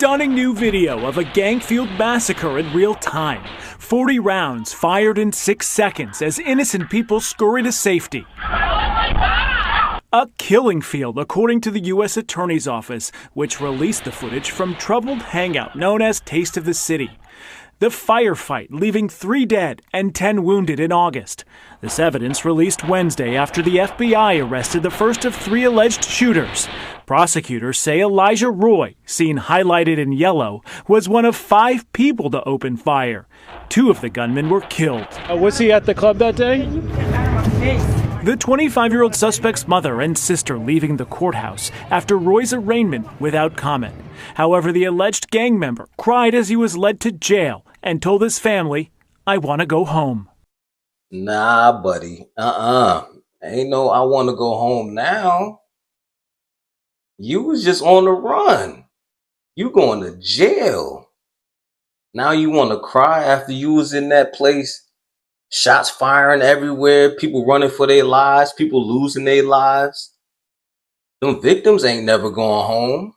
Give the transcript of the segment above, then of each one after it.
Stunning new video of a gang-fueled massacre in real time. 40 rounds fired in 6 seconds as innocent people scurry to safety. A killing field, according to the U.S. Attorney's Office, which released the footage from troubled hangout known as Taste of the City. The firefight leaving 3 dead and 10 wounded in August. This evidence released Wednesday after the FBI arrested the first of 3 alleged shooters. Prosecutors say Elijah Roy, seen highlighted in yellow, was one of 5 people to open fire. 2 of the gunmen were killed. Was he at the club that day? The 25-year-old suspect's mother and sister leaving the courthouse after Roy's arraignment without comment. However, the alleged gang member cried as he was led to jail and told his family, "I want to go home." Nah, buddy. Ain't no I want to go home now. You was just on the run. You going to jail. Now you want to cry after you was in that place? Shots firing everywhere, people running for their lives, people losing their lives. Them victims ain't never going home.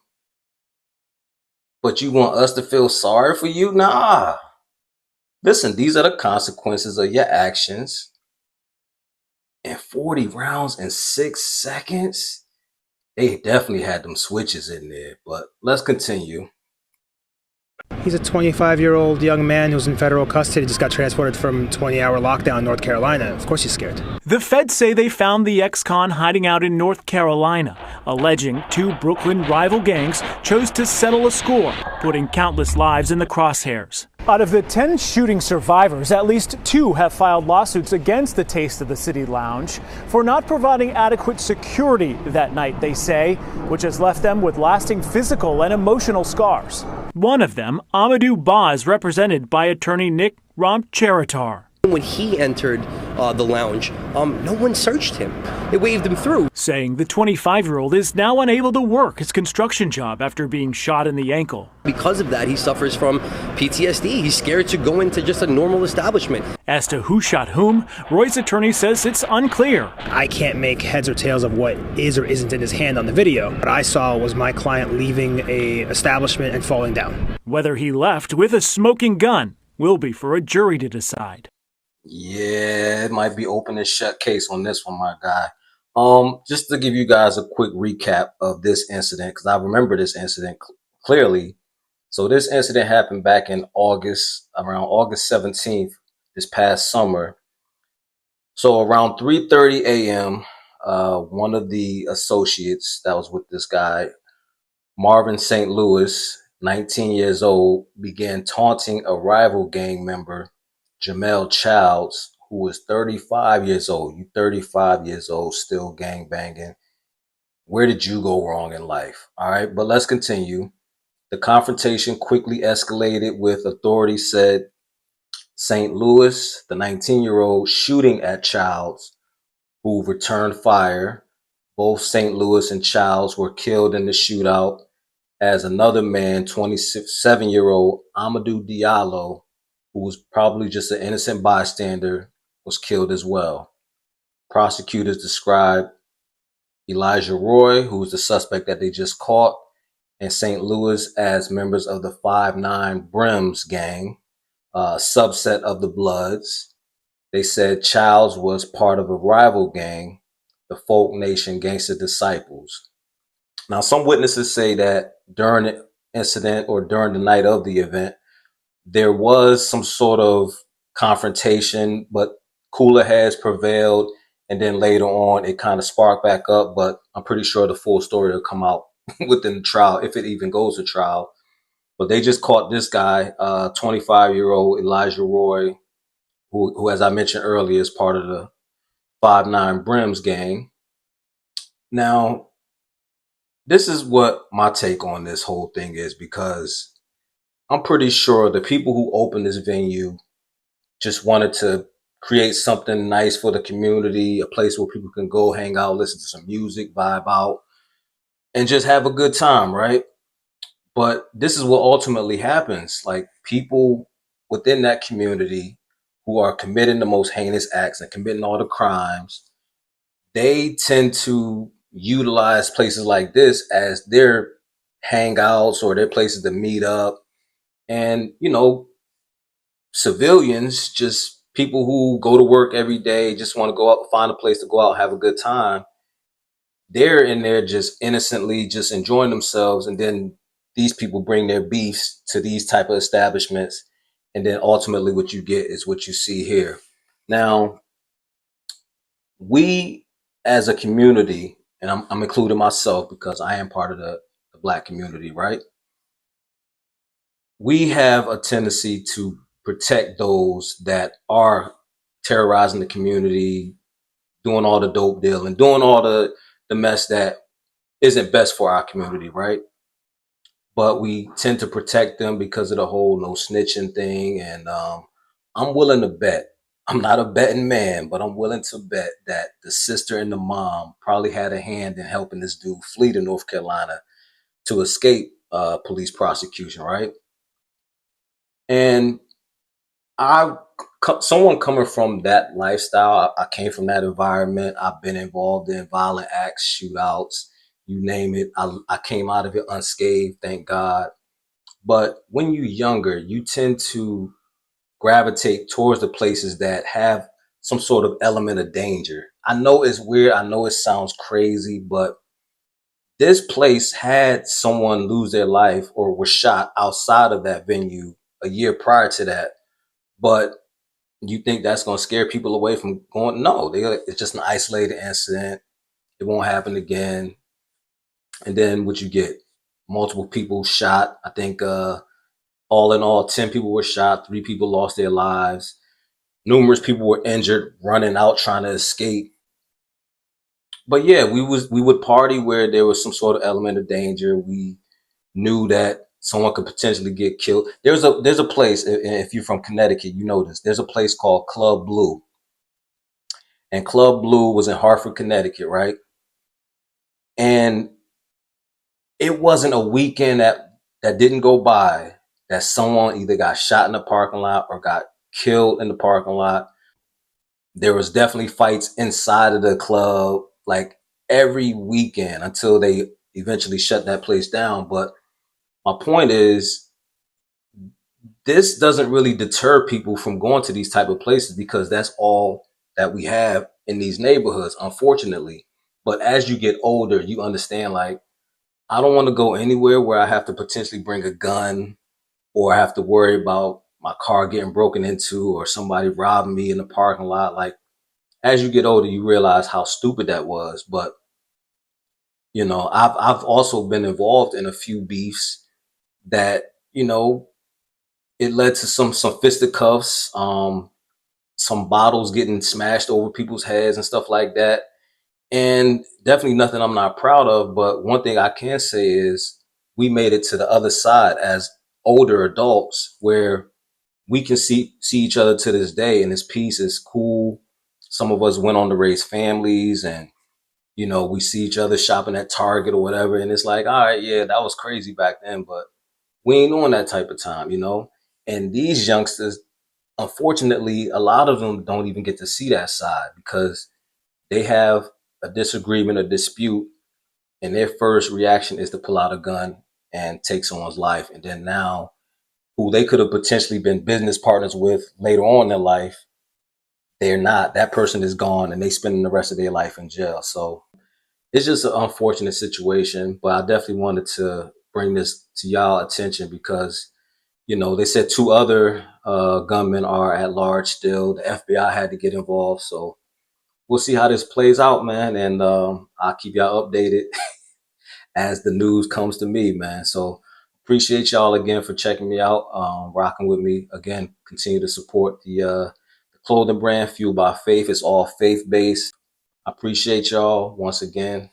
But you want us to feel sorry for you? Nah. Listen, these are the consequences of your actions. And 40 rounds in 6 seconds? They definitely had them switches in there, but let's continue. He's a 25-year-old young man who's in federal custody, just got transported from 20-hour lockdown in North Carolina. Of course he's scared. The feds say they found the ex-con hiding out in North Carolina, alleging 2 Brooklyn rival gangs chose to settle a score, putting countless lives in the crosshairs. Out of the 10 shooting survivors, at least 2 have filed lawsuits against the Taste of the City lounge for not providing adequate security that night, they say, which has left them with lasting physical and emotional scars. One of them, Amadou Ba, is represented by attorney Nick Romcheritar. When he entered the lounge, no one searched him. They waved him through. Saying the 25-year-old is now unable to work his construction job after being shot in the ankle. Because of that, he suffers from PTSD. He's scared to go into just a normal establishment. As to who shot whom, Roy's attorney says it's unclear. I can't make heads or tails of what is or isn't in his hand on the video. What I saw was my client leaving a establishment and falling down. Whether he left with a smoking gun will be for a jury to decide. Yeah, it might be open and shut case on this one, my guy. Just to give you guys a quick recap of this incident, because I remember this incident clearly. So this incident happened back in August, around August 17th, this past summer. So around 3:30 a.m., one of the associates that was with this guy, Marvin St. Louis, 19 years old, began taunting a rival gang member, Jamel Childs, who was 35 years old. You 35 years old, still gang banging. Where did you go wrong in life? All right, but let's continue. The confrontation quickly escalated with authorities said St. Louis, the 19-year-old, shooting at Childs, who returned fire. Both St. Louis and Childs were killed in the shootout, as another man, 27-year-old Amadou Diallo, who was probably just an innocent bystander, was killed as well. Prosecutors described Elijah Roy, who was the suspect that they just caught, and St. Louis as members of the 5'9" Brims gang, a subset of the Bloods. They said Childs was part of a rival gang, the Folk Nation Gangster Disciples. Now, some witnesses say that during the incident or during the night of the event, there was some sort of confrontation, but cooler heads prevailed. And then later on, it kind of sparked back up. But I'm pretty sure the full story will come out within the trial, if it even goes to trial. But they just caught this guy, 25-year-old Elijah Roy, who, as I mentioned earlier, is part of the 5'9" Brims gang. Now, this is what my take on this whole thing is, because I'm pretty sure the people who opened this venue just wanted to create something nice for the community, a place where people can go hang out, listen to some music, vibe out, and just have a good time, right? But this is what ultimately happens. Like, people within that community who are committing the most heinous acts and committing all the crimes, they tend to utilize places like this as their hangouts or their places to meet up. And, you know, civilians, just people who go to work every day, just want to go out, find a place to go out, have a good time. They're in there just innocently just enjoying themselves. And then these people bring their beefs to these type of establishments. And then ultimately what you get is what you see here. Now, we as a community, and I'm including myself because I am part of the Black community, right? We have a tendency to protect those that are terrorizing the community, doing all the dope dealing, doing all the mess that isn't best for our community, right? But we tend to protect them because of the whole no snitching thing. And I'm willing to bet, I'm not a betting man, but I'm willing to bet that the sister and the mom probably had a hand in helping this dude flee to North Carolina to escape police prosecution, right? And someone coming from that lifestyle, I came from that environment. I've been involved in violent acts, shootouts, you name it. I came out of it unscathed, thank God. But when you're younger, you tend to gravitate towards the places that have some sort of element of danger. I know it's weird. I know it sounds crazy, but this place had someone lose their life or was shot outside of that venue a year prior to that. But you think that's going to scare people away from going? No, it's just an isolated incident. It won't happen again. And then what you get? Multiple people shot. I think all in all, 10 people were shot. 3 people lost their lives. Numerous people were injured, running out, trying to escape. But yeah, we would party where there was some sort of element of danger. We knew that someone could potentially get killed. There's a place, and if you're from Connecticut, you know this. There's a place called Club Blue. And Club Blue was in Hartford, Connecticut, right? And it wasn't a weekend that didn't go by that someone either got shot in the parking lot or got killed in the parking lot. There was definitely fights inside of the club, like every weekend until they eventually shut that place down. But my point is, this doesn't really deter people from going to these type of places because that's all that we have in these neighborhoods, unfortunately. But as you get older, you understand, like, I don't want to go anywhere where I have to potentially bring a gun or I have to worry about my car getting broken into or somebody robbing me in the parking lot. Like, as you get older, you realize how stupid that was. But, you know, I've also been involved in a few beefs that, you know, it led to some fisticuffs, some bottles getting smashed over people's heads and stuff like that. And definitely nothing I'm not proud of. But one thing I can say is we made it to the other side as older adults where we can see each other to this day, and this peace is cool. Some of us went on to raise families, and, you know, we see each other shopping at Target or whatever. And it's like, all right, yeah, that was crazy back then, but we ain't on that type of time, you know? And these youngsters, unfortunately, a lot of them don't even get to see that side because they have a disagreement, a dispute, and their first reaction is to pull out a gun and take someone's life. And then now, who they could have potentially been business partners with later on in their life, they're not. That person is gone and they spending the rest of their life in jail. So it's just an unfortunate situation, but I definitely wanted to bring this to y'all attention because, you know, they said 2 other gunmen are at large still. The FBI had to get involved. So we'll see how this plays out, man. And I'll keep y'all updated as the news comes to me, man. So appreciate y'all again for checking me out, rocking with me. Again, continue to support the clothing brand Fueled by Faith. It's all faith-based. I appreciate y'all once again.